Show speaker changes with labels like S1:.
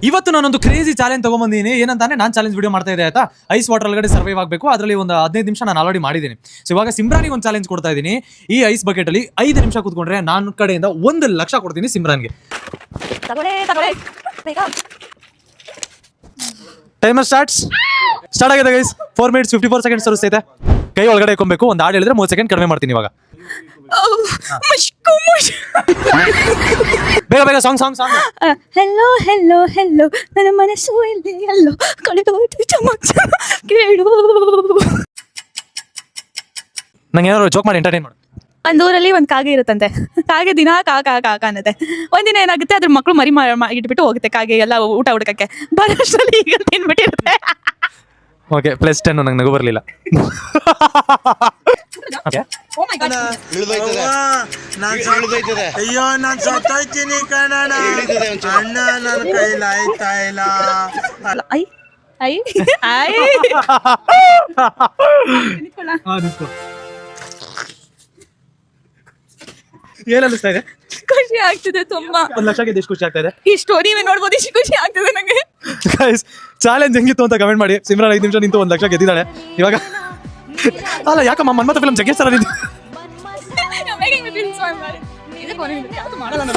S1: ಇವತ್ತು ನಾನೊಂದು crazy challenge ತಗೊಂಬಂದಿನಿ. ಏನಂತಾನೆ ನಾನು ಚಾಲೆಂಜ್ ವಿಡಿಯೋ ಮಾಡ್ತಾ ಇದ್ದೆ ಆಯ್ತಾ. ಐಸ್ ವಾಟರ್ ಒಳಗಡೆ ಸರ್ವೈವ್ ಆಗಬೇಕು. ಅದರಲ್ಲಿ ಒಂದು 15 ನಿಮಿಷ ನಾನು ಆಲ್ರೆಡಿ ಮಾಡಿದ್ದೀನಿ. ಸೊ ಇವಾಗ ಸಿಮ್ರಾನಿಗೆ ಒಂದು ಚಾಲೆಂಜ್ ಕೊಡ್ತಾ ಇದ್ದೀನಿ. ಈ ಐಸ್ ಬಕೆಟ್ ಅಲ್ಲಿ 5 ನಿಮಿಷ ಕೂತ್ಕೊಂಡ್ರೆ ನಾನು ಕಡೆಯಿಂದ 1 ಲಕ್ಷ ಕೊಡ್ತೀನಿ ಸಿಮ್ರಾನ್ಗೆ. ಟೈಮರ್ ಸ್ಟಾರ್ಟ್ ಆಗಿದೆ ಗೈಸ್. 4 minutes 54 seconds ತೋರಿಸ್ತೈತೆ. ಕೈ ಒಳಗಡೆ ಇಕ್ಕೊಬೇಕು. ಒಂದು ಹಾಡು ಹೇಳಿದ್ರೆ 30 ಸೆಕೆಂಡ್ ಕಡಿಮೆ ಮಾಡ್ತೀನಿ ಇವಾಗ. ಬೇಗ ಬೇಗ ಸಾಂಗ್
S2: ಹೆಲ್ಲೋ ಹೆಲ್ಲೋ ಹೆಲ್ಲೋ ನನ್ನ ಮನಸ್ಸು ಇಲ್ಲಿ ಎಲ್ಲೋ ಕಳೆದೋಯ್ತು ಚಮಕ್ ಕೇಳು.
S1: ನಂಗೆ ಏನಾದ್ರು ಜೋಕ್ ಮಾಡಿ ಎಂಟರ್ಟೈನ್ ಮಾಡು.
S2: ಒಂದ್ ಊರಲ್ಲಿ ಒಂದ್ ಕಾಗೆ ಇರುತ್ತಂತೆ. ಕಾಗೆ ದಿನ ಕಾಕ ಅನ್ನತ್ತೆ. ಒಂದಿನ ಏನಾಗುತ್ತೆ, ಅದ್ರ ಮಕ್ಳು ಮರಿ ಇಟ್ಬಿಟ್ಟು ಹೋಗುತ್ತೆ ಕಾಗೆ ಎಲ್ಲ ಊಟ ಹುಡ್ಕಕ್ಕೆ. ಬರೋಷ್ಟರಲ್ಲಿ ಈಗ ತಿನ್ಬಿಟ್ಟಿರುತ್ತೆ.
S1: ಓಕೆ +10. ನಂಗೆ ನಗು ಬರಲಿಲ್ಲ.
S3: ಅಯ್ಯೋ ನಾನ್ ಸತ್ತೋಯ್ತೀನಿ ಕಣಣ್ಣ, ಅಣ್ಣ ನನ್ನ ಕೈಲಿ ಆಯ್ತಾ ಇಲ್ಲ.
S2: ಐ ಐ ಐ
S1: ಏನ್ ಅನಿಸ್ತಾ ಇದೆ?
S2: ಖುಷಿ ಆಗ್ತಿದೆ ತುಂಬಾ.
S1: 1 ಲಕ್ಷಕ್ಕೆ ಎಷ್ಟು ಖುಷಿ ಆಗ್ತಾ ಇದೆ?
S2: ಈ ಸ್ಟೋರಿ ನೋಡ್ಬೋದು, ಇಷ್ಟು ಖುಷಿ ಆಗ್ತಿದೆ ನಂಗೆ.
S1: ಗೈಸ್ ಚಾಲೆಂಜ್ ಹೆಂಗಿತ್ತು ಅಂತ ಕಮೆಂಟ್ ಮಾಡಿ. ಸಿಮ್ರಾನ್ 5 ನಿಮಿಷ ನಿಂತು 1 ಲಕ್ಷ ಗೆದ್ದಿದ್ದಾಳೆ ಇವಾಗ. ಅಲ್ಲ ಯಾಕಮ್ಮ ಮನ್ಮಥ ಫಿಲ್ಮ್ ಜಗ್ಗೇಶ್ ಸರ್
S2: ಮಾಡಲ್ಲ.